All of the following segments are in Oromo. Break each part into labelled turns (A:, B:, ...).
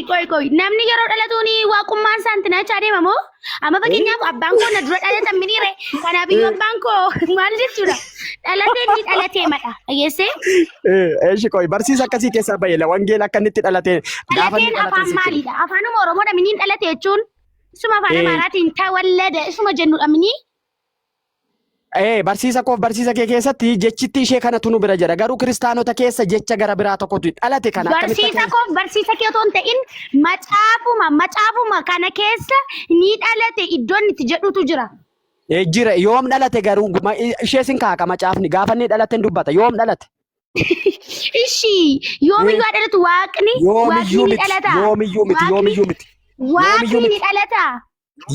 A: Koi. Namni yeroo dhalatuuni waaqummaan saantinaa chaadee mamoo. Amma fakkeenyaaf abbaan koo na dura dhalatan miniire. Kanaaf iyyuu abbaan koo maal jechuudha? Dhalatee ni dhalatee madha. Dhageessee?
B: Eeshi koi barsiisa akkasii keessaa bayyela wangeela akka inni itti dhalatee gaafa inni
A: Dhalateen afaan maaliidha? Afaanuma Oromoodha miniin dhalate jechuun. Isuma afaan Amaaraatiin tawallada isuma jennudha minii.
B: barsiisa koof barsiisa kee keessatti jechitti ishee kanatu nu bira jira garuu kiristaanota keessa jecha gara biraa tokkotu dhalate kana
A: Barsiisa koof barsiisa kee otoo hin ta'in macaafuma kana keessa ni dhalate iddoon itti jedhutu jira.
B: Jira yoom dhalate garuu ishee sin kaaka macaafni gaafa inni dhalate dubbata yoom dhalate.
A: Ishi yoomiyyuu dhalatu waaqni ni dhalata.
B: Yoomiyyuu miti.
A: Waaqni ni dhalata.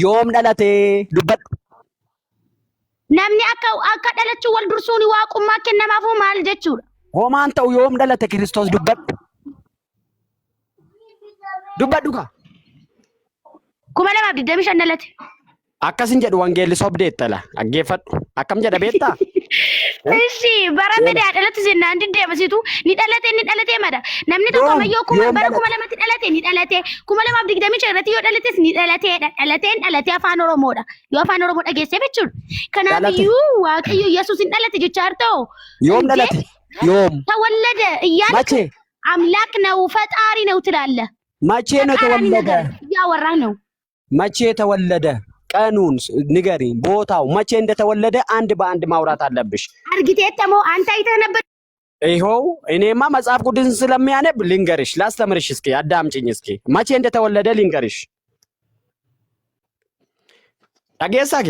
B: Yoom dhalate dubbadhu.
A: Namni akka dhalachuu wal dursuuni waaqummaa kennamaafuu maal jechuudha?
B: Homaan ta'u yoom dhalate Kiristoos dubbadhu. Dubbadhu ka.
A: 2025 dhalate.
B: Akkasin jedhu wangeelli sobdeettala dhaggeeffadhu akkam jedha beektaa?
A: Ishi barame dhalatu jennaan deddeebisitu ni dhalate mada. Namni tokko ammayyoo bara 2000 dhalate ni dhalate 2025 irratti yoo dhalates ni dhalate afaan Oromoodha. Yoo afaan Oromoo dhageessee jechuudha. Kanaafiyyuu Waaqayyo Yesuus hin dhalate jechaa ta'u.
B: Yoom dhalate? Yoom?
A: ተወለደ እያልክ አምላክ ነው ፈጣሪ ነው ትላለህ።
B: መቼ ነው ተወለደ?
A: እያወራህ ነው።
B: መቼ ተወለደ? ቀኑን ንገሪ፣ ቦታው መቼ እንደተወለደ አንድ በአንድ ማውራት አለብሽ።
A: አርግቴተሞ አንተ አይተህ ነበር?
B: ይኸው እኔማ መጽሐፍ ቅዱስን ስለሚያነብ ልንገርሽ፣ ላስተምርሽ። እስኪ አዳምጪኝ። እስኪ መቼ እንደተወለደ ልንገርሽ። አገሳገ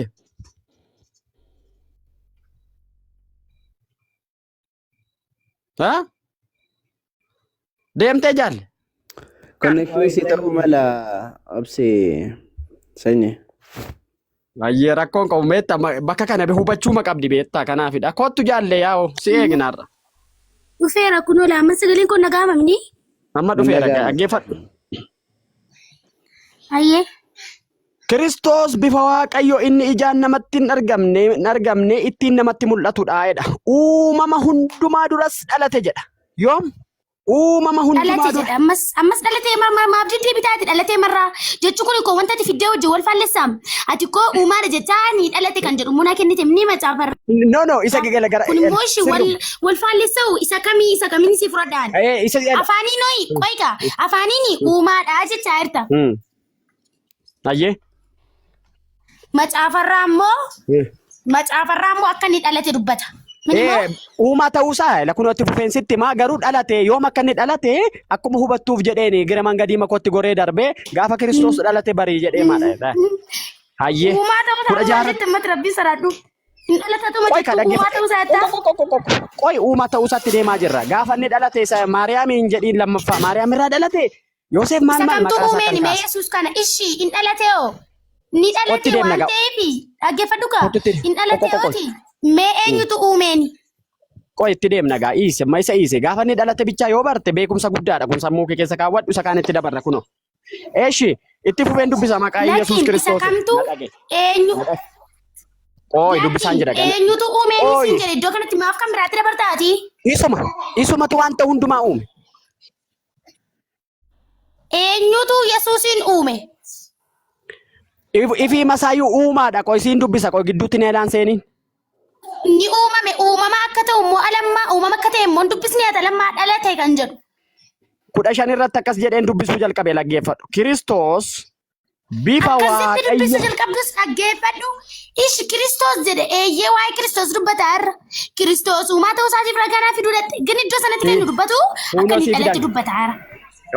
B: deemtee jaalle.
C: Konnekshinii si ta'uu mala obsee sanyii.
B: Baay'ee rakkoon qabu beektaa bakka kana hubachuu qabdi beektaa kanaafidha. Kottu jaalle yaa'u si eegnarra.
A: Dhufeera kunoo laamma sagaleen kun nagaamamni.
B: Amma dhufeera dhaggeeffadhu.
A: Ayyee.
B: Kiristoos bifa Waaqayyo inni ijaan namatti hin argamne ittiin namatti mul'atudha jedha. Uumama hundumaa duras dhalate jedha. Yoom? Uumama hundumaa
A: dura. Ammas dhalatee maaf jettee bitaati dhalatee marraa jechuun kun koo wanta ati fiddee wajjin wal faalleessaam. Ati koo uumaadha jechaa ni dhalate kan jedhu munaa kennite ni macaafarra.
B: No isa gagala gara.
A: Kun immoo ishii wal faalleessa'u isa kamiin si fudhadhaan. Afaanii nooyi qoyka afaaniin uumaadha jechaa jirta.
B: Ayyee.
A: Macaafarraa immoo akka inni dhalate dubbata.
B: Uumaa ta'uusaa lakunooti fufeensitti maa garuu dhalate yoom akka inni dhalate akkuma hubattuuf jedheeni gara mangadii makotti goree darbee gaafa Kiristoos dhalate barii jedhee maadha. Hayyee.
A: Uumaa ta'uusaa jettee mati rabbii saraadhu. Hin dhalatatu mati uumaa ta'uusaa jettaa.
B: Qoy uumaa ta'uusaatti deemaa jirra. Gaafa inni dhalate Maariyaamiin jedhiin lammaffaa Maariyaam irraa dhalate Yoosef maal
A: maqaa isaa kan kaasa. Yesuus kana ishii hin dhalate oo. Ni dhalate waan ta'eefi dhaggeeffadhu kaa hin dhalate ooti mee eenyutu uumeeni.
B: Qoy itti deemna gaa isa gaafa inni dhalate bichaa yoo barte beekumsa guddaadha kun sammuu kee keessa kaawwadhu isa kaan itti dabarra kuno. Eeshi itti fufeen dubbisa maqaa Yesuus Kiristoos.
A: Isa kamtu eenyu.
B: Qoy dubbisaan jira gala.
A: Eenyutu uumeeni siin jedhe iddoo kanatti maaf kan biraatti dabartaati.
B: Isumatu wanta hundumaa uume.
A: Eenyutu Yesuusin uume.
B: Ifi masaayu uumaadha qoy siin dubbisa qoy gidduutti neelaan seeniin.
A: Ni uumame uumama akka ta'u immoo alammaa uumama akka ta'e immoo dubbisni alammaa dhalate kan jedhu.
B: 15 irratti akkas jedheen dubbisuu jalqabe dhaggeeffadhu. Kiristoos bifa Waaqayyo.
A: Akkasitti dubbisuu jalqabdus dhaggeeffadhu. Ishi Kiristoos jedhe eeyyee waa'ee Kiristoos dubbata irra. Kiristoos uumaa ta'uu isaatiif ragaa fiduu dhatte gin iddoo sanatti kan dubbatu akka inni dhalate dubbata irra.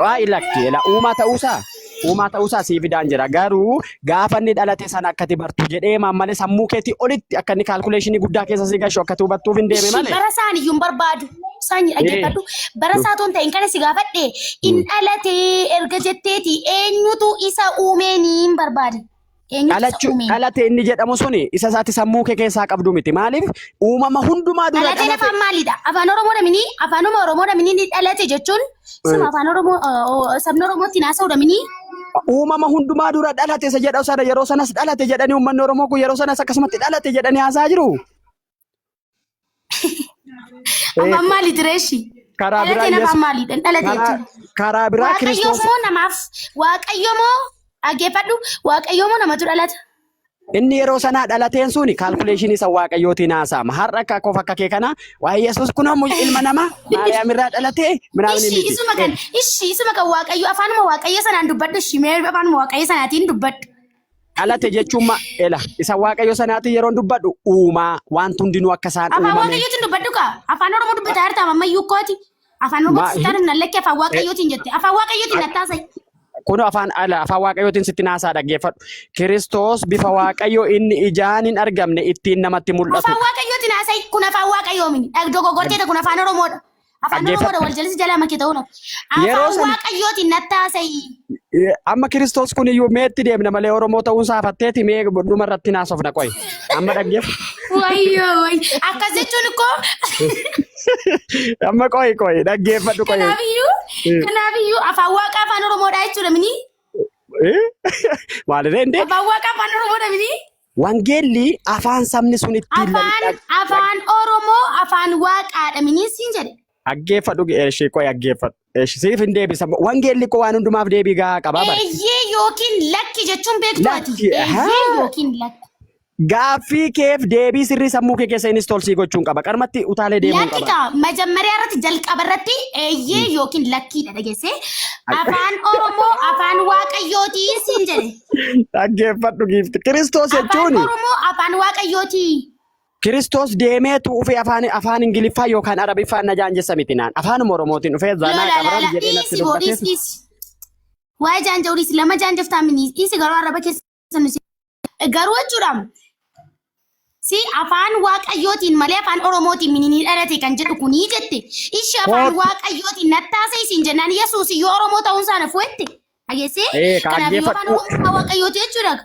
B: Waa ilakki uumaa ta'uusaa si fidaan jira garuu gaafa inni dhalate sana akkati bartu jedhee malee sammuu keetii olitti akka inni kaalkuleeshinii guddaa keessa si gashu akkati hubattuuf hin deeme malee.
A: Bara isaan iyyuu barbaadu isaan dhaggeeffadhu bara isaatoon ta'in kana si gaafadhe in dhalate erga jetteeti eenyutu isa uumeeniin barbaade.
B: Dhalate inni jedhamu suni isa isaati sammuu kee keessaa qabdu miti maaliif uumama hundumaa dura
A: dhalate. Dhalateen afaan maalidha? Afaan Oromoodha minii dhalate jechuun sama afaan Oromoo sabni Oromootti naasa'uudha minii.
B: Uumama hundumaa dura dhalate isa jedhamu sana yeroo sanas dhalate jedhanii uummanni Oromoo kun yeroo sanas akkasumatti dhalate jedhanii haasaa jiru.
A: Afaan maaliiti reeshi?
B: Karaa biraa
A: afaan maaliidha dhalate jechuudha.
B: karaa biraa
A: Waaqayyo
B: Kiristoos
A: moo namaaf Waaqayyo moo dhaggeeffadhu Waaqayyo moo namatu dhalata?
B: inni yeroo sanaa dhalateen suni kaalkuleeshinii isa waaqayyootiin haasa'ama. Har'a akka qofa akka kee kana waa'ee Yesuus kun ammoo ilma namaa Maariyaam irraa dhalatee minaamin
A: Ishi isuma kan Waaqayyo afaanuma Waaqayyo sanaan dubbadhu ishi mee afaanuma Waaqayyo sanaatiin dubbadhu.
B: dhalate jechuun isa waaqayyo sanaatiin yeroo dubbadhu uumaa waan hundinuu akka isaan
A: Afaan
B: uumame.
A: Waaqayyootiin dubbadhu ka afaan Oromoo dubbataa jirta ammayyuu kooti. Afaan Oromoo sitaan nan lakkee afaan Waaqayyootiin jette afaan Waaqayyootiin attaasai.
B: Kun afaan waaqayyootiin sitti naasaa dhaggeeffadhu. Kiristoos bifa waaqayyo inni ijaan hin argamne ittiin namatti mul'atu.
A: Afaan Waaqayyootiin haasai kun afaan Waaqayyoo mini. Dogoggorteeta kun afaan Oromoodha. Afaan Oromoodha wal jalisi jalaa makkee ta'uudha. Afaan Waaqayyootiin nattaasai.
B: Amma Kiristoos kun iyyuu meetti deemna malee Oromoo ta'uun saafatteeti mee dhuma irratti naasofna qoy. Amma dhaggeeffadhu.
A: Wayyoo akkas jechuun koo.
B: Amma qoy dhaggeeffadhu qoy.
A: Kanaafiyyuu afaan Waaqaa afaan Oromoodha jechuudha mini.
B: Maalirree indee?
A: Afaan Waaqaa afaan Oromoodha mini.
B: Wangeelli afaan sabni sun ittiin
A: afaan Oromoo afaan Waaqaadha mini siin jedhe.
B: Dhaggeeffadhu ishee qoy dhaggeeffadhu. Siif hin deebisa. Wangeelli koo waan hundumaaf deebii gahaa qabaa bara.
A: Eeyyee yookiin lakki jechuun beektu ati. Eeyyee yookiin lakki.
B: Gaaffii keef deebii sirrii sammuu kee keessa innis tolsii gochuun qaba. Qarmatti utaalee deemuun qaba.
A: Lakki majammarii irratti jalqaba irratti eeyyee yookiin lakkiidha dhageesse. Afaan Oromoo afaan Waaqayyootii siin jedhe.
B: Dhaggeeffadhu giifti. Kiristoos jechuun.
A: Afaan Oromoo afaan Waaqayyootii.
B: Kiristoos deemeetu ufee afaan Ingiliffaa yookaan Arabiffaan na jaanjessa miti naan. Afaan Oromootiin ufee zanaa qabaram jedhee natti dubbatees.
A: Waa'ee jaanja uriis lama jaanjaftaa mini isi garuu araba keessan garuu jechuudha. Si afaan Waaqayyootiin malee afaan Oromootiin mini ni dhalate kan jedhu kunii jette. Ishi afaan Waaqayyootiin nattaasee isin jennaan Yesuus yoo Oromoo ta'uun isaa nafu jette. Dhageessee? Kanaaf yoo afaan Oromoo Waaqayyooti jechuudha.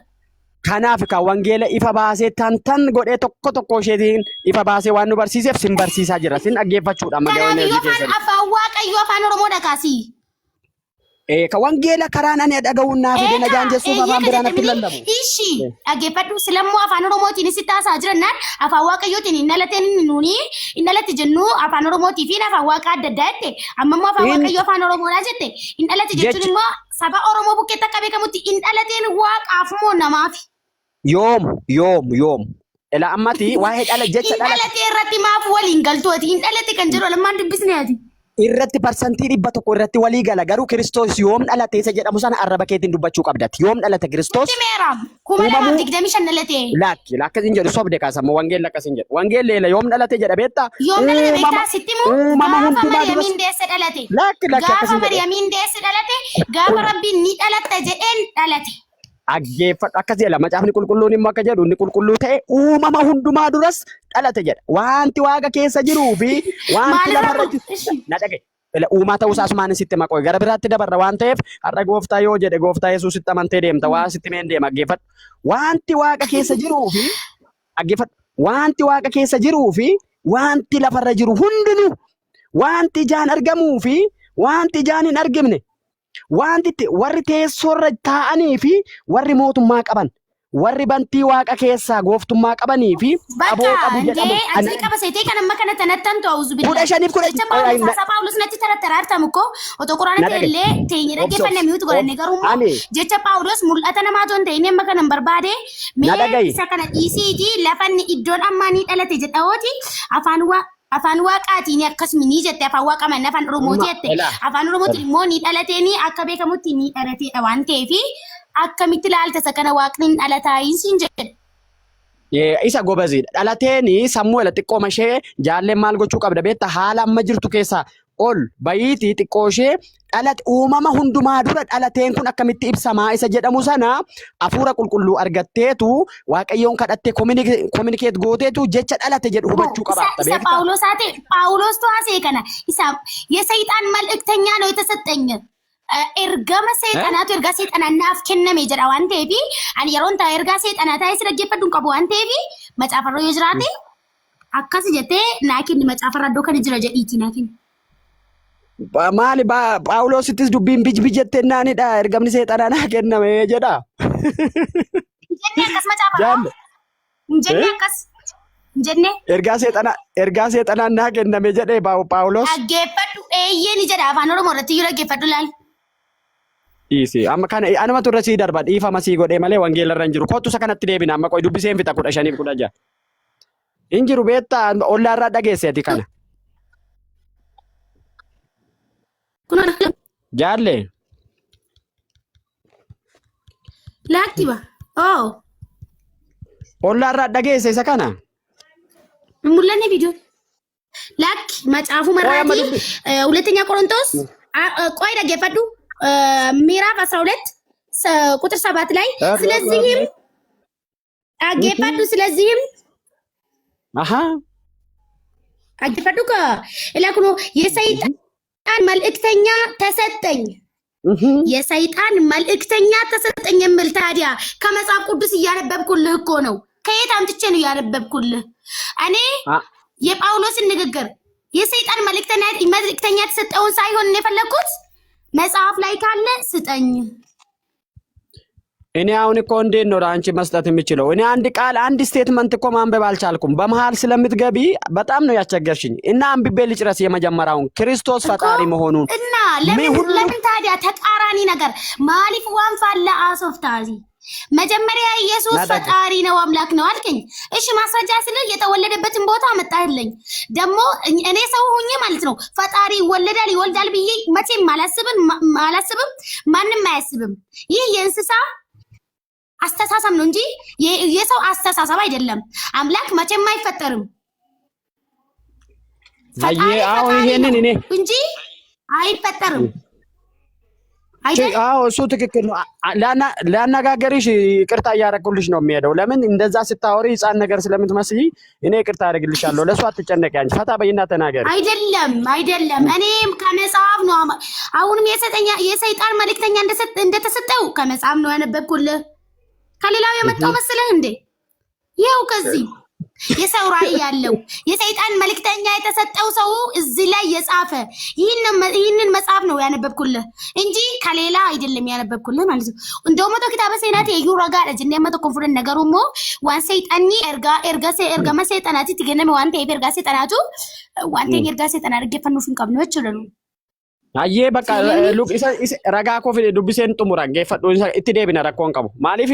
B: Kanaaf kan wangeela ifa baasee tan godhee tokko isheetiin ifa baasee waan nu barsiiseef sin barsiisaa jira. Sin dhaggeeffachuudha amma
A: gahee enerjii keessan. Afaan Waaqayyoo afaan Oromoodha kaasii.
B: Ka wangeela karaan ani dhaga'uun naaf fide na jaanjessuuf afaan biraan akka lallabu.
A: Ishi dhaggeeffadhu silammoo afaan Oromootiin si taasaa jirannaan afaan Waaqayyootiin hin dhalateen nuuni hin dhalate jennu afaan Oromootii fi afaan Waaqa adda addaa jette. Amma immoo afaan Waaqayyoo afaan Oromoodhaa jette. Hin dhalate jechuun immoo saba Oromoo bukkeetti akka beekamutti hin dhalateen Waaqaaf moo namaaf?
B: Yoom. Ela ammati waa'ee dhala jecha dhala.
A: Hin dhalate irratti maaf waliin galtooti? Hin dhalate kan jedhu lamaan dubbisne ati.
B: Irratti parsantii 100 irratti walii gala garuu Kiristoos yoom dhalate isa jedhamu sana arraba keetiin dubbachuu qabdati. Yoom dhalate Kiristoos?
A: Timeeraam. 2025 dhalate.
B: Lakki akkasiin jedhu sobde kaasamu wangeelli akkasiin jedhu. Wangeelli yoom dhalate jedha beektaa?
A: Yoom dhalate beektaa sitti moo? Gaafa Mariyaamiin deesse dhalate.
B: Lakki
A: Gaafa
B: akkasiin jedhu.
A: Mariyaamiin deesse dhalate gaafa Rabbiin ni dhalatta jedheen dhalate.
B: Dhaggeeffadhu akkas jedha macaafni qulqulluun immoo akka jedhu inni qulqulluu ta'e uumama hundumaa duras dhalate jedha. Wanti waaqa keessa jiruu fi wanti lafarra jiru. Na dhagaye. Uumaa ta'uu isaas maan sitti maqoo gara biraatti dabarra waan ta'eef har'a gooftaa yoo jedhe gooftaa Yesuusitti amantee deemta waa sitti meen deema dhaggeeffadhu. Wanti waaqa keessa jiruu fi dhaggeeffadhu. Wanti waaqa keessa jiruu fi wanti lafarra jiru hundinuu wanti ijaan argamuu fi wanti ijaan hin argamne. Wanti warri teessoorra taa'anii fi warri mootummaa qaban warri bantii waaqa keessaa gooftummaa qabanii fi aboo qabu jedhamu.
A: Ati qaba seetee kan amma kana tanattan ta'uus
B: bidda. 15
A: Paawulos natti taraartamu ko otoo quraana ta'ellee teenye dhaggeeffannee mi'uutu godhanne garuu jecha Paawulos mul'ata namaa toon ta'inee amma kana barbaade mee isa kana dhiisiiti lafanni iddoon ammaa ni dhalate jedhawooti afaan Waaqaatiin akkasuma ni jette afaan Waaqa manna afaan Oromooti jette afaan Oromootiin immoo ni dhalateeni akka beekamutti ni dhalateedha waan ta'eef akkamitti ilaalta isa kana Waaqni dhalataa siin jedhe.
B: Isa gobaziidha dhalateeni Samu'eel xiqqooma ishee jaalleen maal gochuu qabda beektaa haala amma jirtu keessaa ol bayiitii xiqqoo ishee dhalate uumama hundumaa dura dhalateen kun akkamitti ibsamaa isa jedhamu sana hafuura qulqulluu argatteetu waaqayyoon kadhattee kominikeet gooteetu jecha dhalate jedhu hubachuu qabaata.
A: Isa Paawulos to'asee kana isa የሰይጣን መልእክተኛ ነው የተሰጠኝ ergama seexanaatu ergaa seexanaa naaf kenname jedha waan ta'eef ani yeroon ta'a ergaa seexanaa taa'ee si dhaggeeffadhu qabu waan ta'eef macaafarra yoo jiraate akkas jettee naa kenni macaafarra iddoo kana jira jedhiiti naa kenni.
B: Maali Paawulosittis dubbiin bij jettennaanidha ergamni seexanaa naa kenname jedha.
A: Jennee akkas macaafarra. Jennee akkas. jenne.
B: Ergaa seexanaa naa kenname jedhee Paawulos.
A: Dhaggeeffadhu eeyyee ni jedha afaan Oromoo irratti yoo dhaggeeffadhu laal.
B: Isi amma kana anuma turre sii darba dhiifama sii godhee malee wangeela irra hin jiru. Kottu isa kanatti deebina amma qoy dubbiseen fixa 15 fi 16. Hin jiru beektaa ollaa irraa dhageesseeti kana. Jaalle.
A: Laakkiba. Oh.
B: Ollaa irraa dhageesse isa kana.
A: Mul'anne viidiyoo. Laakki macaafu marraati. ሁለተኛ ቆሮንቶስ ቆይ dhaggeeffadhu. ምዕራፍ 12 ቁጥር 7 ላይ ስለዚህም አገፈዱ ስለዚህም አገፈዱ ከላኩ የሰይጣን መልእክተኛ ተሰጠኝ የሰይጣን መልእክተኛ ተሰጠኝ የሚል ታዲያ ከመጽሐፍ ቅዱስ እያነበብኩልህ እኮ ነው ከየት አምጥቼ ነው እያነበብኩልህ እኔ የጳውሎስን ንግግር የሰይጣን መልእክተኛ ተሰጠውን ሳይሆን የፈለኩት መጽሐፍ ላይ ካለ ስጠኝ
B: እኔ አሁን እኮ እንዴት ነው አንቺ መስጠት የምችለው እኔ አንድ ቃል አንድ ስቴትመንት እኮ ማንበብ አልቻልኩም በመሃል ስለምትገቢ በጣም ነው ያስቸገርሽኝ እና አንብቤ ልጨርስ የመጀመሪያውን ክርስቶስ ፈጣሪ መሆኑን
A: እና ለምን ታዲያ ተቃራኒ ነገር ማሊፍ ዋንፋላ አሶፍታዚ መጀመሪያ ኢየሱስ ፈጣሪ ነው አምላክ ነው አልከኝ እሺ ማስረጃ ስለ የተወለደበትን ቦታ መጣህልኝ ደግሞ እኔ ሰው ሆኜ ማለት ነው ፈጣሪ ይወልዳል ብዬ መቼም ማላስብም ማንንም አያስብም ይህ የእንስሳ አስተሳሰብ ነው እንጂ የሰው አስተሳሰብ አይደለም አምላክ መቼም አይፈጠርም
B: አዎ ይሄንን እኔ
A: እንጂ አይፈጠርም
B: አዎ እሱ ትክክል ነው ላናጋገርሽ ይቅርታ ያረኩልሽ ነው የሚሄደው ለምን እንደዛ ስታወሪ ህፃን ነገር ስለምትመስይ እኔ ይቅርታ አደርግልሻለሁ ለሷ አትጨነቂ አንቺ ፈታ በይና ተናገሪ
A: አይደለም እኔም ከመጽሐፍ ነው አሁንም የሰይጣን መልእክተኛ እንደተሰጠው ከመጽሐፍ ነው ያነበብኩልህ ከሌላው የመጣው መስለህ እንዴ ይሄው ከዚህ የሰው ራእይ ያለው የሰይጣን መልእክተኛ የተሰጠው ሰው እዚህ ላይ የጻፈ ይህንን መጽሐፍ ነው ያነበብኩልህ እንጂ ከሌላ አይደለም ያነበብኩልህ ማለት ነው እንደውም ተከታበ ሰይናት የዩራጋ ለጅነ መቶ ኮንፈረንስ ነገሩሞ ዋን ሰይጣኒ ኤርጋ መሰይጣናት ትገነመ ዋን ተይ ኤርጋ ሰይጣናቱ ዋን ተይ ኤርጋ ሰይጣና አርገፈኑሽን ቀብነው ይችላሉ
B: አየ በቃ ሉክ ኢሰ ረጋ ኮፍ ዱብሴን ጥሙራን ገፈዱ እቲ ደብና ረኮን ቀቡ ማሊፊ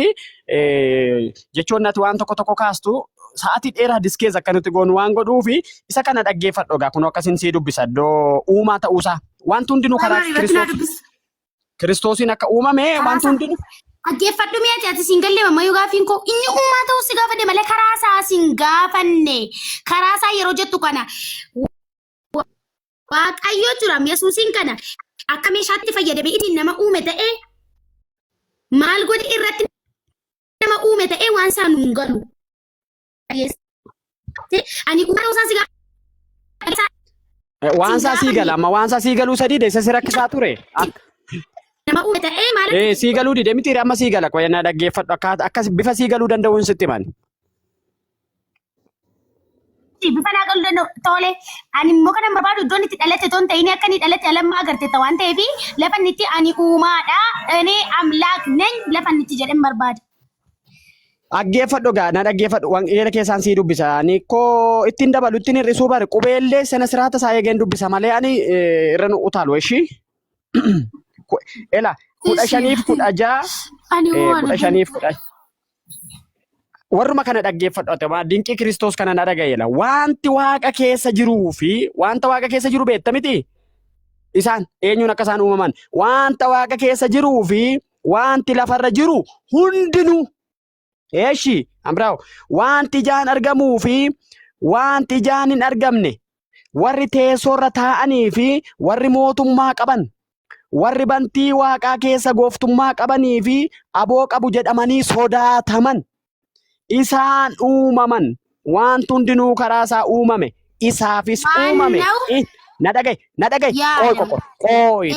B: ጀቾናት ዋን ተኮ ካስቱ saati dheeraa diskees akkanatti goonu waan godhuufi isa kana dhaggeeffadhu gaa kun akkasin si dubbisa do uumaa ta'uusaa wanti hundinuu karaa Kiristoosiin akka uumame wanti hundinuu
A: dhaggeeffadhu mi'aati ati siin galle mammayyuu gaafiin koo inni uumaa ta'uu si gaafadhe malee karaa isaa siin gaafanne karaa isaa yeroo jettu kana waaqayyoo jira Yesuusiin kana akka meeshaatti fayyadame ittiin nama uume ta'e maal godhi irratti nama uume ta'e waan isaa nuun galu ani kuma usan siga
B: wansa sigala ma wansa sigalu sadi de sesira kisa ture
A: nama umeta mala
B: sigalu di de mitira ma sigala ko yana dhaggeeffadhu akka bifa sigalu danda'uun sitti man
A: bifa nagalu danda'u tole ani mo kana barbaadu iddoo itti dhalate ton ta'ini akka ni dhalate alamma agarte ta waan ta'eefi lafa itti ani uumaadha ene amlaak nen lafa itti jedhan barbaadu
B: dhaggeeffadhu gaa na dhaggeeffadhu waan eera keessaan si dubbisa ani ko ittiin dabalu ittiin hir'isuu bare qubeellee sana siraata isaa eegeen dubbisa malee ani irra nu utaalu eshi ela 15 fi 16 warruma kana dhaggeeffadhu atama dinqii Kiristoos kana na dhagayeela wanti waaqa keessa jiruu fi wanta waaqa keessa jiru beekta miti isaan eenyuun akka isaan uumaman wanta waaqa keessa jiruu fi wanti lafarra jiru hundinuu eeshi ambraaw wanti jaan argamuu fi wanti jaan hin argamne warri teessoorra taa'anii fi warri mootummaa qaban warri bantii waaqaa keessa gooftummaa qabanii fi aboo qabu jedhamanii sodaataman isaan uumaman wanti hundinuu karaa isaa uumame isaafis uumame na dhagay qoy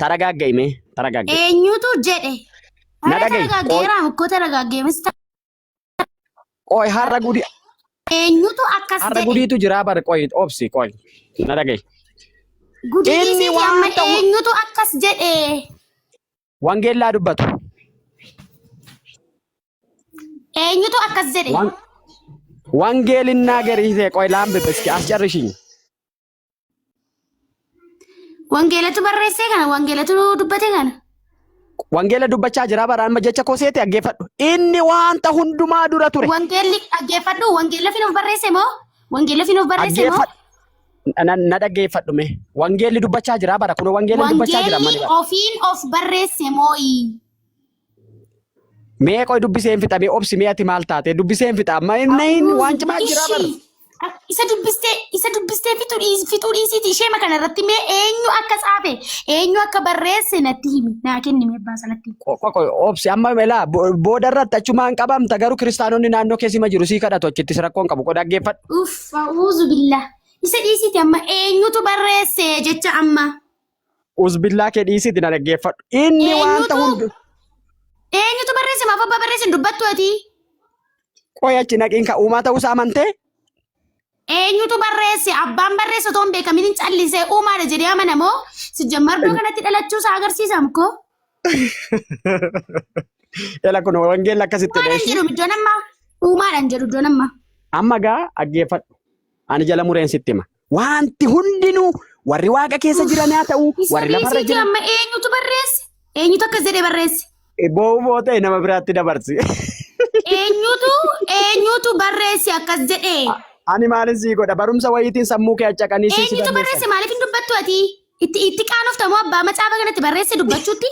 B: taragaagge
A: eenyutu jedhe
B: ቆይ har'a gudi
A: eenyutu akkas jedhe
B: har'a gudiitu jira bar ቆይ obsi ቆይ na dhagay
A: inni waan eenyutu akkas jedhe
B: wangeellaa dubbatu
A: eenyutu akkas jedhe
B: ወንጌል ይናገር ይሄ ቆይ ላንብብ እስኪ አስጨርሽኝ።
A: ወንጌለቱ በሬሴ ከነ ወንጌለቱ ዱበቴ ከነ
B: ወንጌል ዱበቻ ጅራ በራን መጀቸ ኮሴት ያገፈዱ ኢኒ ዋንተ ሁንዱማ ዱረ ቱሬ
A: ወንጌል አገፈዱ ወንጌል ለፊኑ በሬሴ ሞ ወንጌል ለፊኑ በሬሴ ሞ
B: ነደገፈዱ ሜ ወንጌል ዱበቻ ጅራ በራ ኩኖ ወንጌል ዱበቻ ጅራ ማን
A: ወንጌል ኦፊን ኦፍ በሬሴ ሞይ
B: ሜ ቆይ ዱብሴን ፍጣ ሜ ኦብሲ ሜ አቲ ማልታቴ ዱብሴን ፍጣ ማይነይን ዋንጭ ማጅራ በር
A: isa dubbiste fituu dhiisiiti ishee makana irratti mee eenyu akka xaafe eenyu akka barreesse natti himi naa kenni mee abbaa sanatti
B: ቆይ ኦብሲ አማ ሜላ ቦደራት አቹማን ቀባም ተገሩ ክርስቲያኖኒ ናኖ ኬሲማ ጅሩ ሲከዳቶ እቺ ስራኮን ቀቡ ቆዳ ገፈድ
A: ኡፍ አውዙ ቢላ isa dhiisiiti amma eenyutu barreesse jecha amma
B: ኡዝ ቢላ ከ ዲሲቲ ና ገፈድ ኢኒ ዋንተ ሁንዱ
A: eenyutu barreesse maaf abbaa barreesse dubbattu ati
B: ቆይ አቺ ነቂን ከኡማታ ውሳማንቴ
A: eenyutu barreesse abbaan barreesse toon beekamiin callisee uumaadha jedhee amanamoo sijjammar doo kanatti dhalachuu isaa agarsiisamko
B: ela kun wangel akkasitti
A: dheeshi jedhu iddoon amma uumaadhaan jedhu iddoon amma
B: amma gaa aggeeffadhu ani jala mureen sittima wanti hundinuu warri waaqa keessa jiran haa ta'u warri lafarra jiran
A: amma eenyutu barreesse eenyutu akkas jedhee barreesse
B: booboo ta'e nama biraatti dabarsi
A: eenyutu barreesse akkas jedhee
B: ani maalin sii godha barumsa wayiitiin sammuu kee accaqanii si
A: eenyutu barreesse maaliif hin dubbattu ati itti qaanoftamoo abbaa macaafa kanatti barreesse dubbachuutti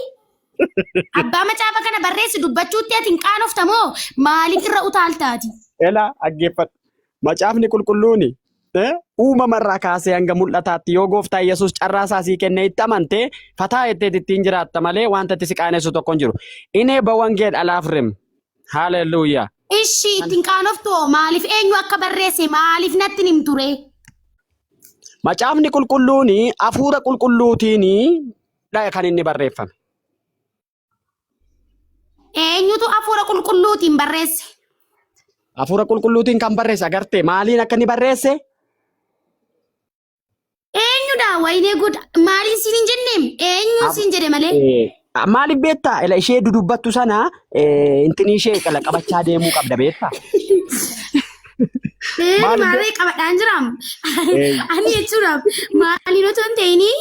A: abbaa macaafa kana barreesse dubbachuutti ati hin qaanoftamoo maaliif irra utaaltaati
B: ela aggeeffadhu macaafni qulqulluuni uumamarraa kaasee hanga mul'ataatti yoo gooftaa Yesuus carraa isaa sii kenne itti amante fataa ettee ittiin jiraatta malee wanta itti si qaanessu tokko hin jiru inee bawangeel alaafrim haleluuyaa
A: ishi ittiin qaanoftu maaliif eenyu akka barreesse maaliif natti nim ture
B: macaafni qulqulluuni hafuura qulqulluutiini kan inni barreeffame
A: eenyutu hafuura qulqulluutiin barreesse
B: hafuura qulqulluutiin kan barreesse agartee maaliin akka inni barreesse
A: eenyudha waynee gud maaliin siin hin jenneem eenyu siin jedhe malee
B: maaliif beektaa ela ishee dudubbattu sana intini ishee qabachaa deemuu qabda beektaa
A: maaliif qabadhaan jiraam ani jechuudhaaf maaliin otoo hin ta'inii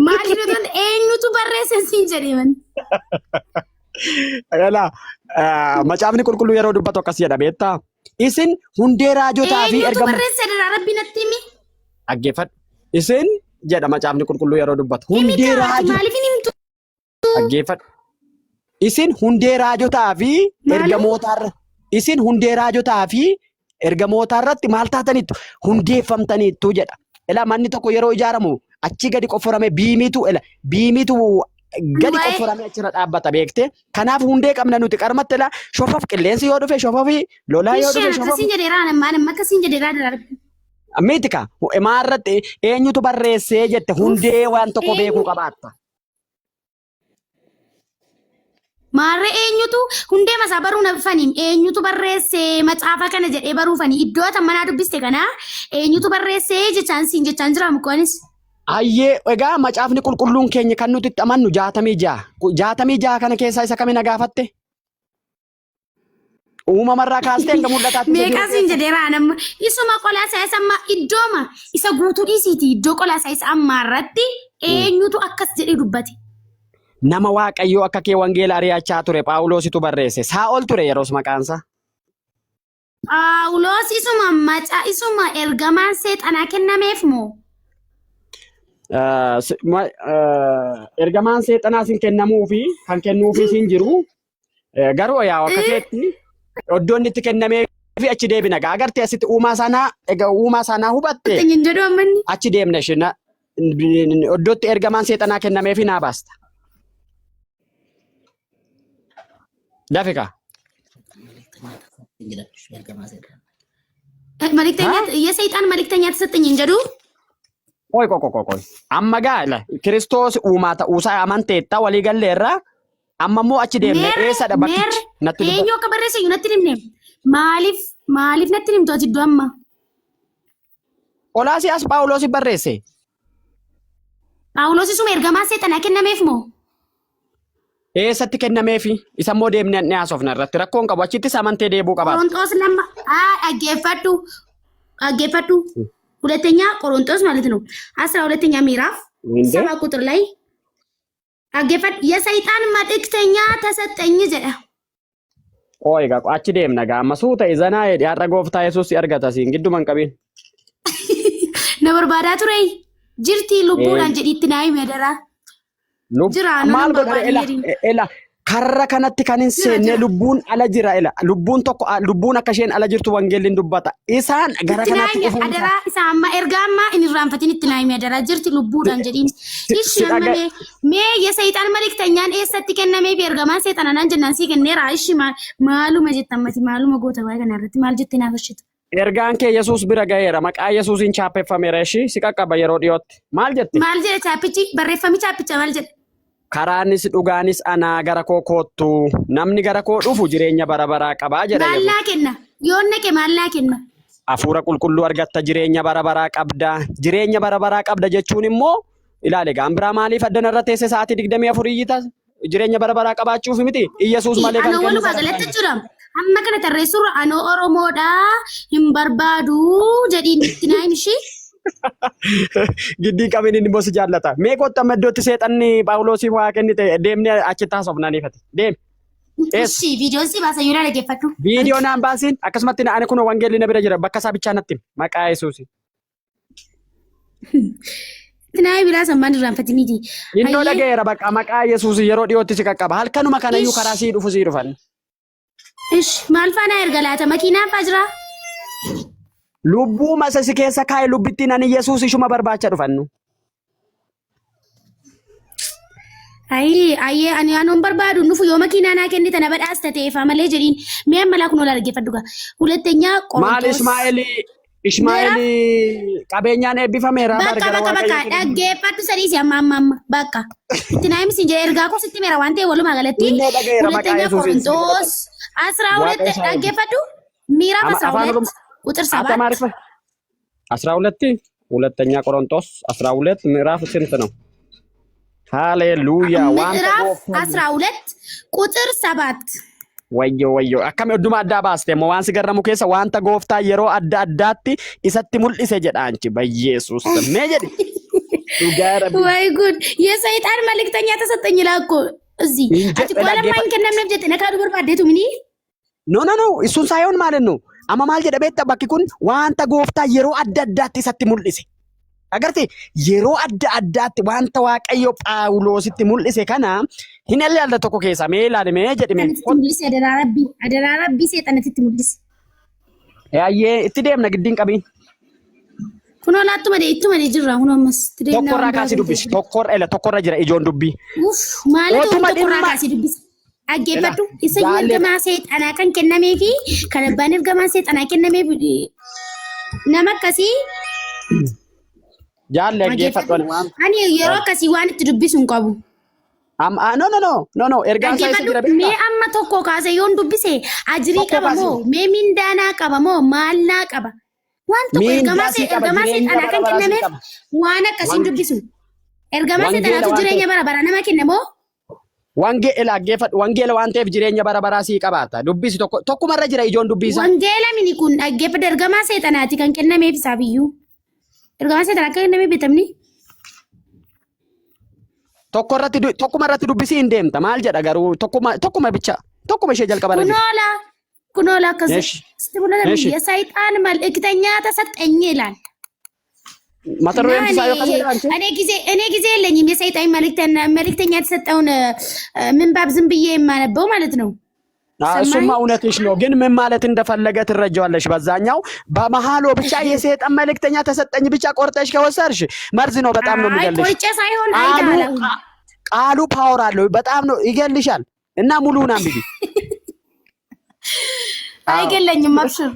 A: maaliin otoo hin eenyutu barreesse siin jedheeman
B: ela macaafni qulqulluu yeroo dubbatu akkas jedha beektaa isin hundee raajotaa fi
A: ergamu barreesse dara rabbi natti himi
B: aggeeffadhu isin jedha macaafni qulqulluu yeroo dubbatu hundee raajoo
A: maaliif hin himtu
B: aggeeffadhu isin hundee raajotaa fi ergamootarra isin hundee raajotaa fi ergamootarratti maal taataniittu hundeeffamtaniittu jedha ela manni tokko yeroo ijaaramu achi gadi qofforame biimitu gadi qofforame achirra dhaabbata beekte kanaaf hundee qabna nuti qarmatti ela shofaf qilleensi yoo dhufe shofafi lolaa yoo dhufe shofafi
A: akkasiin jedheeraa nammaan akkasiin jedheeraa dararbi
B: miitika maarratti eenyutu barreessee jette hundee waan tokko beekuu qabaatta
A: maarree eenyutu hundee masaa baruu nafaniim eenyutu barreessee macaafa kana jedhee baruufanii iddoo manaa dubbiste kana eenyutu barreessee jechaan jiraamu koonis
B: ayyee egaa macaafni qulqulluun keenya kan nuti itti amannu 66 kana keessaa isa kami na gaafatte uumamarraa kaastee hanga mul'ataatti
A: meeqasiin jedheeraa namma isuma qolaasaa isa amma iddooma isa guutuu dhiisiiti iddoo qolaasaa isa ammaarratti eenyutu akkas jedhee dubbate
B: nama waaqayyoo akka kee wangeela ari'achaa ture Phaawulositu barreesse Saa'ol ture yeroos maqaansa
A: Phaawulos isuma ergamaan seexanaa kennameef moo
B: ergamaan seexanaa sin kennamuufi kan kennuufi sin jiru garuu yaa akka keetti iddoon itti kennamee fi achi deebina agartee asitti uumaa sanaa hubatte achi deemna ishina iddootti ergamaan seexanaa kennameefi naa baasta dafika
A: የሰይጣን መልእክተኛ ተሰጠኝ እንጀዱ
B: ቆይ amma gaala Kiristoos uumaa ta'uusaa amanteetta walii galleerra ammamoo achi deemne eessadha bakkichi natti dubba
A: eenyu akka barreesse natti himne maaliif natti himtu ati iddoo amma
B: Qolaasiyaas Phaawulos barreesse
A: Phaawulos isuma ergamaa seexanaa kennameef moo
B: Eessatti kennameefi isa immoo deemnee ni haasofna irratti rakkoon qabu achitti amantee deebuu qabaata.
A: ቆሮንቶስ ለማ አገፈቱ ሁለተኛ ቆሮንቶስ ማለት ነው 12ኛ ምዕራፍ 7 ቁጥር ላይ አገፈት የሰይጣን መልእክተኛ ተሰጠኝ ዘለ
B: ቆይ ጋር አቺ deemna gaamma suuta izana yaadha gooftaa Yesuus argata siin gidduman qabeen
A: ነብርባዳ ቱሬ ጅርቲ ልቡዳን ጀዲት ናይ መደራ
B: jira maal godha ela karra kanatti kan hin seenne lubbuun ala jira ela lubbuun tokko lubbuun akka isheen ala jirtu wangeelliin dubbata isaan gara kanatti dhufuun
A: adara isa amma erga amma inni raanfatiin itti naayime adara jirti lubbuudhaan jedhiin ishi amma mee የሰይጣን መልእክተኛን eessatti kennamee fi ergamaan seexanaan jennaan sii kenneera ishi maaluma jettammati maaluma goota baay'ee kana irratti maal jettee naaf ashitu
B: ergaan kee Yesuus bira gaheera maqaa Yesuusiin chaapeffameera ishi si qaqqaba yeroo dhiyootti maal jetti
A: maal jedhe chaapichi barreeffami chaapicha maal jedhe
B: karaanis dhugaanis ana gara koo koottu namni gara koo dhufu jireenya barabaraa qabaa jedha
A: maallaa kenna yoonna ke maallaa kenna
B: hafuura qulqulluu argatta jireenya barabaraa qabda jireenya barabaraa qabda jechuun immoo ilaale gaambira maaliif addana irra teesse sa'aatii 24 iyyita jireenya barabaraa qabaachuuf miti Yesuus malee kan
A: kennu bagalatti jira amma kana tarreessuura anoo oromoodha hin barbaadu jedhiin itti naayin ishii
B: Giddi qabin inni bosi jaallata. Mee kotta maddootti seexanni Phaawulosiif waa kennite deemnee achitti haasofnaaniifate. Deem.
A: Eessi viidiyoon si baasa yoo dhaggeeffadhu.
B: Viidiyoo naan baasiin akkasumatti ani kun wangeelli na bira jira bakka isaa bichaa natti maqaa Yesuusi.
A: Tinaayi biraa sammaan irraanfati miti.
B: Innoo dhageera bakka maqaa Yesuusi yeroo dhiyootti si qaqqaba. Halkanuma kanayyuu karaa sii dhufu sii dhufan.
A: Ish maal faana erga laata makiinaan faa jira?
B: Lubbuu masasi keessa kaa'e lubbittiin ani Yesuus ishuma barbaacha dhufannu.
A: Ayyee ani anuun barbaadu nufu yoo makiinaa naa kennite na badhaasta ta'eefaa malee jedhiin mee ammalaa kun ol dhaggeeffadhu. Hulattenyaa
B: Qorontos. Maal Ishmaa'eeli qabeenyaan eebbifameera
A: bargara waaqayyo. Bakka dhaggeeffadhu sadiisi amma bakka. Itti naa himsi jedhe ergaa koo sitti meera waan ta'e walumaa galatti. Hulattenyaa Qorontos 12 dhaggeeffadhu miiraaf 12. ቁጥር 7
B: 12 ሁለተኛ ቆሮንቶስ 12 ምዕራፍ ስንት ነው? ሃሌሉያ
A: ምዕራፍ 12 ቁጥር 7
B: ወዮ akkam odduma addaa baaste moo waan si garramu keessa wanta gooftaa yeroo adda addaatti isatti mul'ise jedha anchi በኢየሱስ mee jedhi
A: ወይ ጉድ የሰይጣን መልእክተኛ ተሰጠኝ ላኮ እዚህ አትቆለማኝ ከነምነፍ ጀት ነካዱ በርባዴቱ ምኒ
B: ኖ እሱን ሳይሆን ማለት ነው amma maal jedha beekta bakki kun wanta gooftaa yeroo adda addaatti isatti mul'ise agarte yeroo adda addaatti wanta waaqayyo Phaawulositti mul'ise kana hin ilaalta tokko keessa mee ilaale mee jedhime
A: mul'ise adara rabbi seexanatti mul'ise
B: yaayyee itti deemna giddiin qabiin
A: kunoo laattuma ittuma jirra kunoo ammas
B: itti deemna tokkorraa kaasii dubbisi tokkorra jira ijoon dubbii
A: maalatu tokkorraa kaasii dubbisi Aggeeffadhu isa ergamaa seexanaa kan kennamee fi kan abbaan ergamaa seexanaa kennamee nama akkasii
B: jaalle aggeeffadhu
A: ani yeroo akkasii waan itti dubbisu hin qabu.
B: No ergaan isaa isa jira beektaa.
A: Mee amma tokko kaase yoon dubbise ajirii qaba moo mee mindaanaa qaba moo maalnaa qaba waan tokko ergamaa seexanaa kan kennameef waan akkasiin dubbisu ergamaa seexanaatu jireenya bara bara nama kenna moo
B: wangeela waan ta'eef jireenya bara baraa sii qabaata dubbisi tokkumarra jira ijoon dubbisa
A: wangeela mini kun dhaggeeffadhu ergamaa seexanaati kan kennameef isaafiyyuu ergamaa seexanaa kan kennameef beekamni
B: tokkumarratti dubbisi hin deemta maal jedha garuu tokkuma bicha tokkuma ishee jalqaba
A: kunoola akkasii የሰይጣን መልእክተኛ ተሰጠኝ ይላል
B: ማተሮም ሳይው ከሰራንቺ
A: እኔ ጊዜ የለኝም የሰይጣን መልእክተኛ የተሰጠውን ምንባብ ዝም ብዬ የማነበው ማለት ነው
B: እሱማ እውነትሽ ነው ግን ምን ማለት እንደፈለገ ትረጃዋለሽ በዛኛው በመሃሎ ብቻ የሰይጣን መልእክተኛ ተሰጠኝ ብቻ ቆርጠሽ ከወሰርሽ መርዝ ነው በጣም ነው የሚገልሽ
A: ቆርጬ ሳይሆን አይዳለው
B: ቃሉ ፓወር አለው በጣም ነው ይገልሻል እና ሙሉውን አንብቢ
A: አይገለኝም አብሽር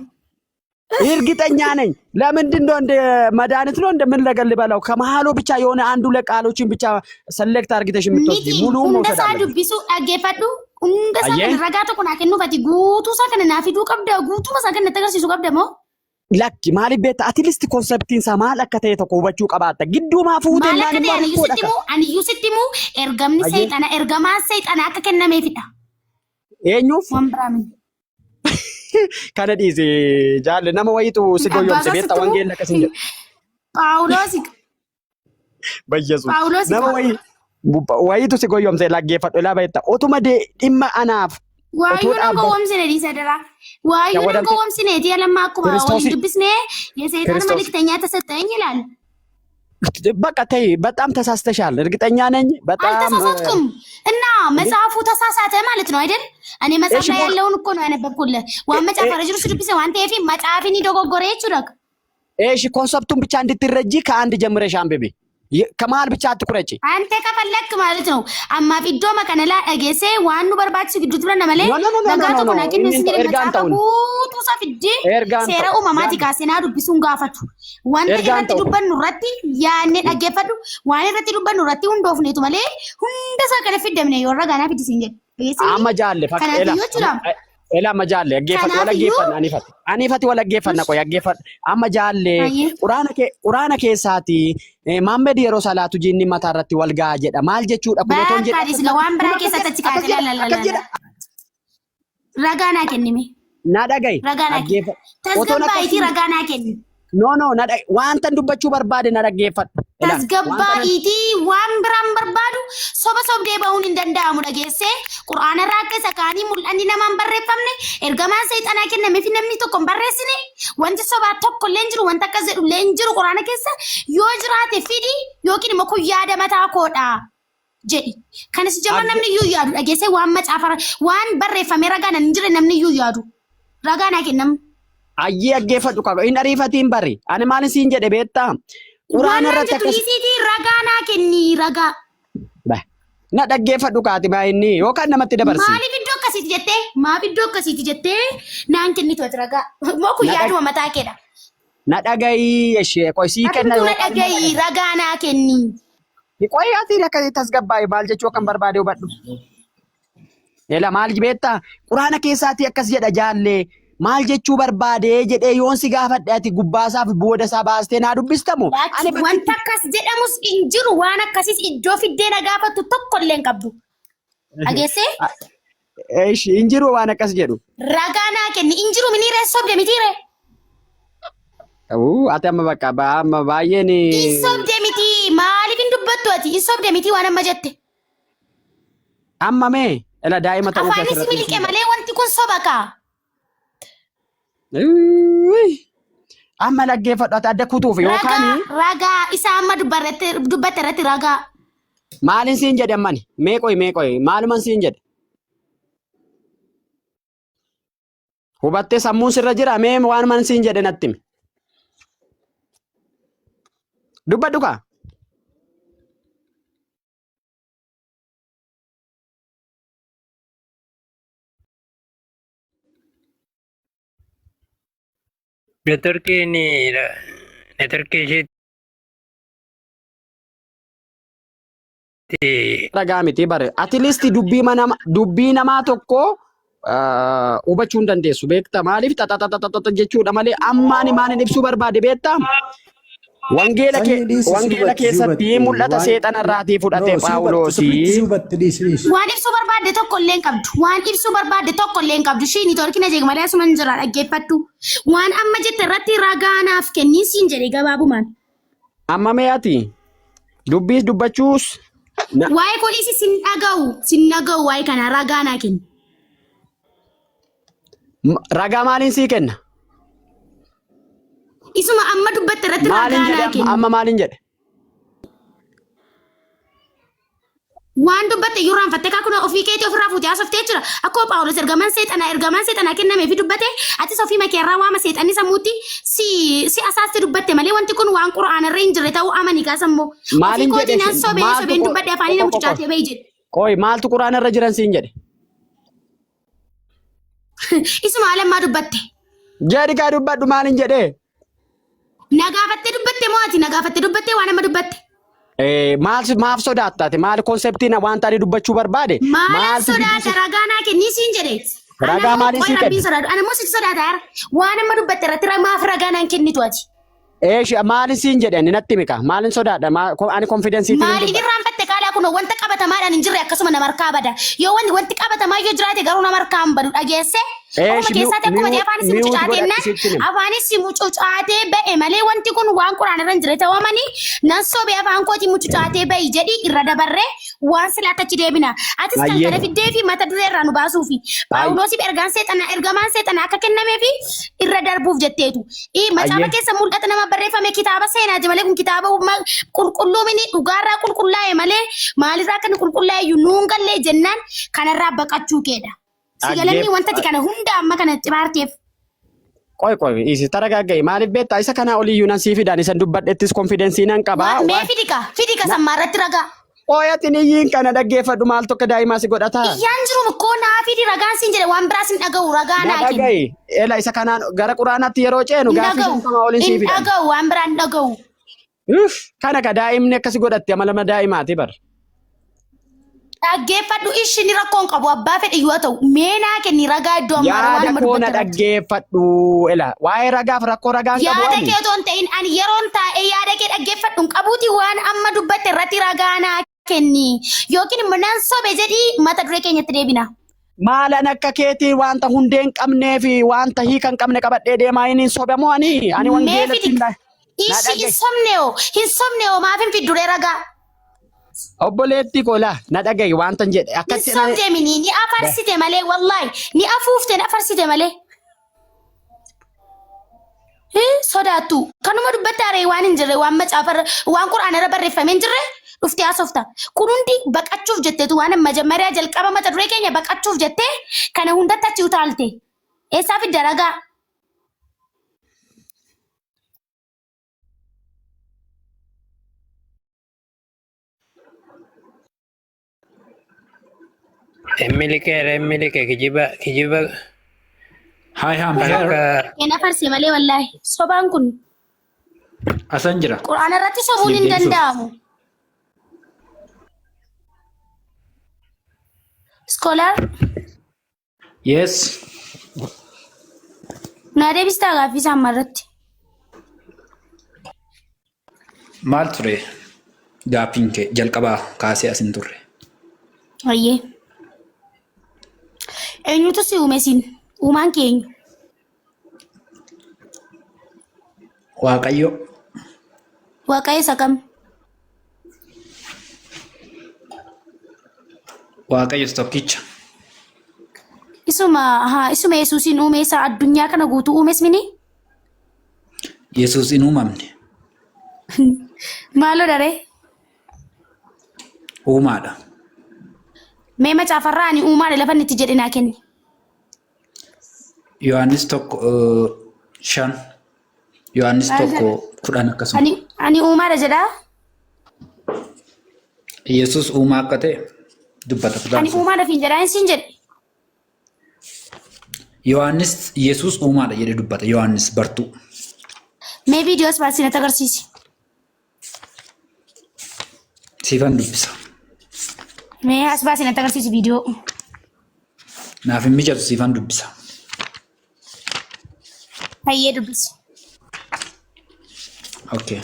B: እርግጠኛ ነኝ ለምንድን ነው እንደ መድኃኒት ነው እንደምን ለገልበለው ከመሃሉ ብቻ የሆነ አንዱ ለቃሎችን ብቻ ሰሌክት አርግተሽ የምትወስጂ ሙሉ ነው
A: እንደሳዱ ቢሱ አገፈዱ እንደሳዱ ረጋቱ ኩና ከኑ ፈቲ ጉቱ ሰከነ ናፊዱ ቀብደ ጉቱ ሰከነ ተገርሲሱ ቀብደሞ
B: lakki maaliif beekta at least conceptiin isaa maal akka ta'e tokko hubachuu qabaatta gidduumaa fuutee
A: maal akka ta'e ani iyyuu sitti himu ergamni seexana ergamaan seexana akka kennameefidha.
B: Eenyuuf?
A: Waan biraamin.
B: Kana dhiise jaalle nama wayitu si goyoomse beekta wangeelli akkasiin jedhu.
A: Paawuloos.
B: Bayyesu.
A: Paawuloos.
B: Nama wayitu si goyoomse laggeeffadhu ilaa beekta otuma dhimma anaaf.
A: Waayyuu na gowwomsine dhiisa dara. Waayyuu na gowwomsine tii alammaa akkuma waliin dubbisnee የሰይጣን መልእክተኛ ተሰጠኝ ይላል።
B: በቃ ተይ በጣም ተሳስተሻል። እርግጠኛ ነኝ በጣም
A: አልተሳሳትኩም። እና መጽሐፉ ተሳሳተ ማለት ነው አይደል? እኔ መጽሐፍ ላይ ያለውን እኮ ነው ያነበብኩልህ። ዋን መጽሐፍ ረጅሩ ስድብሰ ዋን ቴፊ መጽሐፍን ይደጎጎረ ይችላል።
B: እሺ ኮንሰፕቱን ብቻ እንድትረጂ ከአንድ ጀምረሽ አንብቢ። ከመሀል ብቻ አትቁረጪ።
A: አንተ ከፈለክ ማለት ነው አማ ፊዶ መከነላ እገሴ ዋኑ በርባች ግዱት ብለን መለ ነጋቶ ኮናኪን ሲል መጻፈው ቱሳፍዲ ሴራ ኡማማቲ ካሰና ዱቢሱን ጋፈቱ ዋን ረቲ ዱበን ኑረቲ ያኔ ደገፈዱ ዋን ረቲ ዱበን ኑረቲ ሁንዶፍኔቱ መለ ሁንደሳ ከነ ፊደምነ ይወረጋና ፊዲ ሲንጀ
B: አማጃለ ፈቀላ ኤላ መጃለ ያገፈት ወላ ገፈን አኒፈት ወላ ገፈን ነቆ ያገፈት አማጃለ ቁራና ኬሳቲ ማመድ የሮ ሰላቱ ጂኒ ማታረቲ ወልጋ ጀዳ ማል ጀቹዳ ኩለቶን ጀዳ
A: ታዲስ ለዋን ብራ ኬሳተ ቺካተላላላ ረጋና ከኒሜ
B: ናዳጋይ
A: ረጋና ተስገባይቲ ረጋና ከኒ
B: ኖ ናዳይ ዋንተን ዱበቹ በርባደ ናዳገፈት
A: ተስገባይቲ ዋን ብራን በርባዱ ሶበሶብ ደባውን እንደንዳሙ ደገሴ ቁርአን ራከ ሰካኒ ሙልአኒ ነማን በረፈምነ ኤርገማን ሰይጣና ከነመ ፊነምኒ ተቆም በረስኒ ወንት ሶባ ተኮ ለንጅሩ ወንተ ከዘዱ ለንጅሩ ቁርአን ከሰ ዮጅራተ ፊዲ ዮኪን መኩያ ደመታ ኮዳ ጀዲ ከነስ ጀመር ነምኒ ዩያዱ ደገሴ ዋን መጻፈራ ዋን በረፈመ ረጋና እንጅረ ነምኒ ዩያዱ ረጋና ከነም
B: አየ ያገፈቱ ካጎ ኢንሪፈቲን በሪ አነ ማን ሲን ጀደ ቤታ ቁርአን ረተከስ
A: ረጋና ከኒ ረጋ
B: na dhaggeeffadhu kaati baay'inni yookaan namatti dabarsi.
A: Maaliif iddoo akkasiiti jettee? Maaf iddoo akkasiiti jettee? Naan kennitu ati ragaa. Moo kun yaaduma mataa keedha.
B: Na dhagayi ishee qoysii kenna.
A: Na dhagayi ragaa naa kenni.
B: Qoyii ati akka tasgabbaa'e maal jechuu akkan barbaade hubadhu. Eela maal beektaa? Quraana keessaati akkas jedha jaallee. Maal jechuu barbaade jedhee yoon si gaafadhe ati gubbaasaaf booda isaa baastee naa dubbistamu.
A: Wanta akkas jedhamus hin jiru waan akkasis iddoo fiddee na gaafattu tokko illee hin qabdu. Dhageessee?
B: Hin jiru waan akkas jedhu.
A: Ragaa naa kenni hin jiru miniiree sobde mitiire.
B: Ati amma bakka amma baay'een.
A: Hin sobde miti maaliif hin dubbattu ati hin sobde miti waan amma jette.
B: Amma mee ela daa'ima ta'uu
A: keessatti. Afaanis miliqe malee wanti kun soba kaa.
B: Amma dhaggeeffadhu adda kutuuf yookaan
A: ragaa isa amma dubbatte irratti ragaa
B: maalin siin jedhe ammani meeqoy maaluman siin jedhe hubattee sammuun sirra jira mee waan man siin jedhe natti himi dubbadhu kaa
D: Network ishee
B: ragaa miti bare at least dubbii namaa tokko hubachuu hin dandeessu beekta maaliif xaxaxaxaxa jechuudha malee ammaani maanin ibsuu barbaade beekta wangeela keessatti mul'ata seexanarraatii fudhate Phaawulosi
A: waan ibsuu barbaade tokko illee hin qabdu waan ibsuu barbaade tokko illee hin qabdu shiini torkina jeeg malee asuma hin jira dhaggeeffattu waan amma jette irratti ragaanaaf kenniin siin jedhe gabaabumaan
B: amma mee ati dubbiis dubbachuus
A: waa'ee kooliisi sin dhaga'u waa'ee kana ragaanaa kenni
B: ragaa maaliin sii kenna
A: isuma amma dubbatte irratti ragaanaa kenni
B: amma maalin jedhe
A: waan dubbatte yuraan fatte kaa kuna ofii keetii ofirraa fuutee haasofte jira akkoo Phaawulos ergamaan seexanaa kennamee fi dubbate ati ofii makeerraa waama seexanni sammuutti si asaasti dubbatte malee wanti kun waan quraanarra hin jirre ta'uu amanii kaasammoo ofii kootiin sobeen dubbadhe afaanii namatti caatee bahi jedhe.
B: Qoy maaltu quraanarra jiran siin jedhe?
A: Isuma alammaa dubbatte.
B: Jedhi kaa dubbadhu maalin jedhee?
A: Nagaafattee dubbatte moo ati nagaafattee dubbatte waan amma dubbatte?
B: maaf sodaattaate maal konseptiin wanta ani dubbachuu barbaade
A: maal sodaata ragaanaa kennii siin jedhe
B: Ragaa maalii sii
A: Rabbiin
B: kenna?
A: sodaadhu. Ani immoo si sodaataara. Waan amma dubbatte irratti maaf ragaa naan kennitu ati?
B: Maalin siin jedhe natti mika? Maalin sodaadha? Ani konfidensiitiin hin
A: Maaliif
B: dubbadhu.
A: irraanfatte qaalaa kun wanta qabatamaadhaan hin jirre akkasuma nama harkaa bada. Yoo wanti qabatamaa yoo jiraate garuu nama harkaa hin badu dhageesse. Akkuma keessaatti akkuma afaanis si mucucaateennan afaanis si mucucaatee ba'e malee wanti kun waan quraana irra hin jire ta'amanii nan sobee afaan kootii mucucaatee ba'i jedhi irra dabarree waan silaatti achi deebina. Atis kan kana fiddee fi mata duree irraa nu baasuu fi Phaawulosiif ergamaan seexanaa akka kennamee fi irra darbuuf jetteetu. Macaafa keessa mul'ata nama barreeffame kitaaba seenaati malee kun kitaaba qulqulluu mini dhugaarraa qulqullaa'e malee maalirraa akka inni qulqullaa'e iyyuu nuun gallee jennaan kanarraa baqachuu keedha. Sigalanni wanta kana hunda amma kana xibaarteef.
B: Qoy isi taragaagga'i maaliif beektaa isa kana oliyyuu nan sii fidaan isan dubbadhettis konfidensii nan qabaa.
A: Mee fidika sammaarratti ragaa.
B: Ooyatiin iyyiin kana dhaggeeffadhu maal tokko daa'imaa si godhataa.
A: Iyyaan jiru koo naa fidi ragaan siin jedhe waan biraas hin dhaga'u ragaa naa kennu.
B: Dhaga'i ela isa kanaan gara quraanaatti yeroo ceenu gaaffii shantama oliin sii fidan.
A: Hin dhaga'u waan biraan dhaga'u.
B: Kana ka daa'imni akkasi godhatte amalama daa'imaati bar.
A: Dhaggeeffadhu ishiin rakkoon qabu abbaa fedhe yoo ta'u meenaa kenni ragaa iddoo ammaa waan
B: Yaada koona dhaggeeffadhu ela waa'ee ragaaf rakkoo ragaan qabu.
A: Yaada kee otoo hin ta'in ani yeroon taa'ee yaada kee dhaggeeffadhu qabuuti waan amma dubbatte irratti ragaa naa kenni yookiin immoo nan sobe jedhii mata duree keenyatti deebina.
B: Maalan akka keetii wanta hundee hin qabnee fi wanta hiika hin qabne qabadhee deemaa inni sobamoo ani wangeelatti
A: hin sobne oo maaf hin fidduree ragaa.
B: Obboleetti kola na dhaga'i wanta jedhe
A: akkatti na somteemini ni afarsite malee wallahi ni afuufte na afarsite malee. Sodaattu kanuma dubbattaaree waan hin jirre waan macaafa waan quraana irra barreeffamee hin jirre dhuftee haasofta. Kun hundi baqachuuf jetteetu waan majammaariyaa jalqaba mata duree keenya baqachuuf jettee kana hundatti achi utaalte. Eessaa fidda ragaa?
D: Emilike kijiba.
E: Hi, I'm here.
A: Kena farsi malee wallahi sobaan kun
E: Asan jira?
A: quraana irratti sobuun hin danda'amu. Scholar
E: Yes.
A: na deebistaa gaaffii isaan marratti.
E: Maal ture? Gaaffiin kee jalqabaa kaasee asin turre.
A: Ayyee. Eenyutu si uume siin? Uumaan keenyu.
E: Waaqayyo.
A: Waaqayyo isa kam?
E: Waaqayyo tokkicha.
A: Isuma Yesuusiin uume isa addunyaa kana guutuu uumes mini?
E: Yesuus hin uumamne.
A: Maaloo daree?
E: Uumaadha.
A: Mee macaafarraa ani uumaadha lafa inni itti jedhe naa kenni.
E: Yohaannis tokko 5. Yohaannis tokko 10 akkasuma.
A: Ani uumaadha jedhaa?
E: Yesuus uumaa akka ta'e dubbata.
A: Ani uumaadha fiin jedhaa siin jedhe.
E: Yohaannis Yesuus uumaadha jedhe dubbata. Yohaannis bartuu.
A: Mee viidiyoos baasii natti agarsiisi.
E: Siifan dubbisa.
A: Mee as baasii natti agarsiisi viidiyoo.
E: Naaf hin mijatu siifan dubbisa.
A: Hayyee dubbisi.
E: Okay.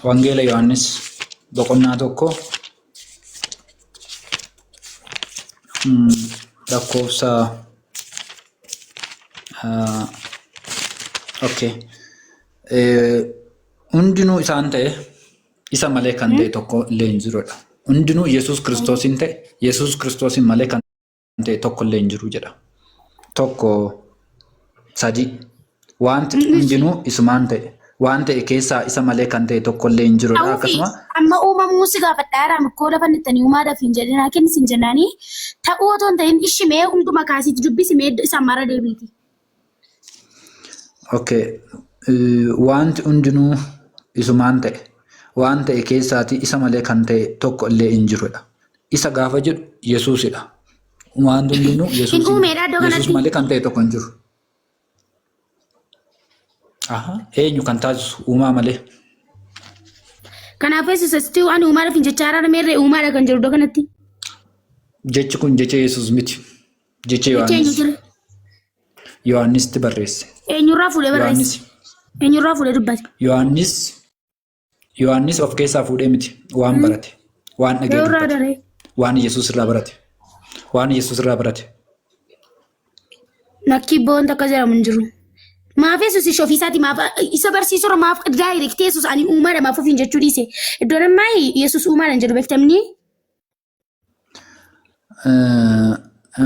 E: Wangeela Yohaannis boqonnaa tokko lakkoofsa okay. Hundinuu isaan ta'e isa malee kan ta'e tokko illee hin jirudha. Hundinuu Yesuus Kiristoosin ta'e Yesuus Kiristoosin malee kan ta'e tokko illee hin jiru jedha. Tokko sadi wanti hundinuu isumaan ta'e waan ta'e keessaa isa malee kan ta'e tokko illee hin jirudha. Akkasuma
A: amma uumamuu si gaafadhaa mikkoo lafa nittanii uumaadhaaf hin jedhinaa kennis hin jennaanii ta'uu otoo hin ta'in ishimee hunduma kaasiitti dubbisimee isaan mara deebiiti.
E: Okay. Wanti hundinuu isumaan ta'e waan ta'e keessaati isa malee kan ta'e tokko illee hin jirudha. Isa gaafa jedhu Yesuusidha. Wanti hundinuu Yesuus malee kan ta'e tokko hin jiru. Eenyu kan taasisu uumaa malee.
A: Kanaafuu eessatti waan uumaadhaaf hin jechaa meerree uumaadha kan jiru iddoo kanatti.
E: jechi kun jecha Yesuus miti. Jecha
A: Eenyu
E: Yohaannis.
A: jira?
E: Yohaannisitti barreesse.
A: Eenyurraa fuudhee barreesse? Eenyurraa fuudhee dubbate?
E: Yohaannis of keessaa fuudhee miti. Waan barate. Waan dhagee
A: Eenyurraa
E: dubbate.
A: daree?
E: Waan Yesuus irraa barate. Waan Yesuus irraa barate.
A: Nakki boonta akka jedhamu hin jiru. Maaf Yesuus ishee ofiisaati maaf isa barsiisura maaf daayirekti Yesuus ani uumaadha maaf ofiin jechuu dhiise. Iddoon ammaa Yesuus uumaadhaan jedhu beektamni.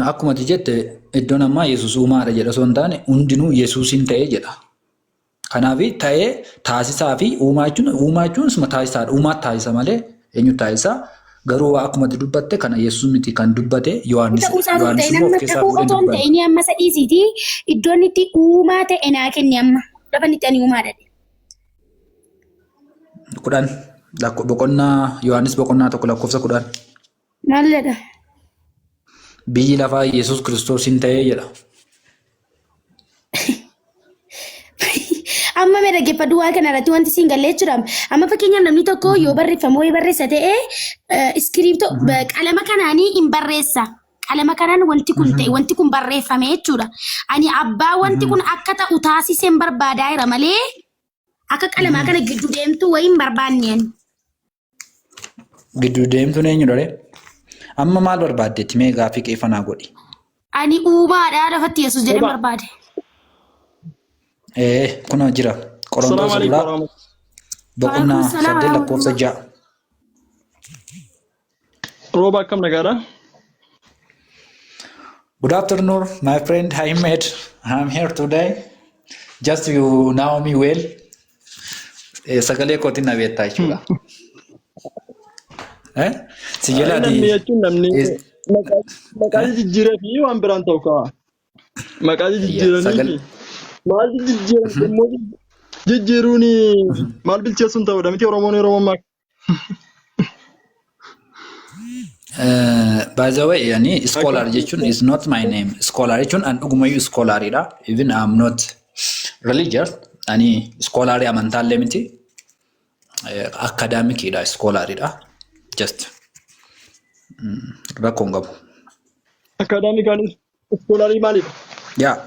E: Akkuma jette iddoon ammaa Yesuus uumaadha jedha osoo hin taane hundinuu Yesuusin ta'ee jedha. Kanaaf ta'ee taasisaa fi uumaa jechuun isuma taasisaadha. Uumaatti taasisa malee eenyu taasisaa garuu akkuma dubbatte kana Yesuus miti kan dubbate Yohaannis immoo of keessaa fuudhee dubbate.
A: Inni amma sadhiisiiti iddoon itti uumaa ta'e naa kenni amma lafa itti ani uumaadha.
E: 10 boqonnaa Yohaannis boqonnaa 1 lakkoofsa 10.
A: Maal jedha?
E: Biyyi lafaa Yesuus Kiristoosin ta'ee jedha.
A: Amma mee dhaggeeffadhu waan kana irratti wanti siin gallee jira. Amma fakkeenyaaf namni tokko yoo barreeffama wayii barreessa ta'e iskiriiptoo qalama kanaanii hin barreessa. Qalama kanaan wanti kun ta'e wanti kun barreeffame jechuudha. Ani abbaa wanti kun akka ta'u taasiseen barbaadaa jira malee akka qalamaa kana gidduu deemtu wayii hin barbaanneen.
E: Gidduu deemtuun eenyu dha? Amma maal barbaaddeetti mee gaaffii qeeffannaa godhi.
A: Ani uumaadhaa lafatti Yesuus jedhee barbaade.
E: Kuna jira. Qorontoos duraa boqonnaa 8 lakkoofsa 6.
F: Rooba akkam nagaadha?
E: Good afternoon, my friend Ahmed. I'm here today. Just you know me well. Sagalee kootiin na beektaa jechuudha. Si jalaati.
F: Namni jechuun namni maqaa jijjiiree fi waan biraan ta'u qaba. Maqaa jijjiiranii maal jijjiiruun maal bilcheessuun ta'udha miti Oromoon yeroo ammaa.
E: By the way, yani scholar jechuun is not my name. Scholar jechuun an dhugumayyuu scholaridha. Even I'm not religious. Ani scholarii amantaallee miti. Academicidha, scholaridha. Just rakkoon qabu.
F: Academicaanis scholarii maalidha?
E: Yeah.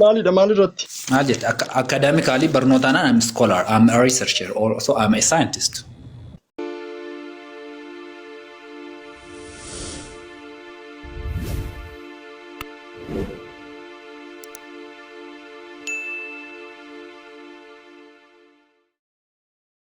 F: Maalidha maalirratti?
E: Maal jette academically barnootaan I'm a scholar, I'm a researcher, also I'm a scientist.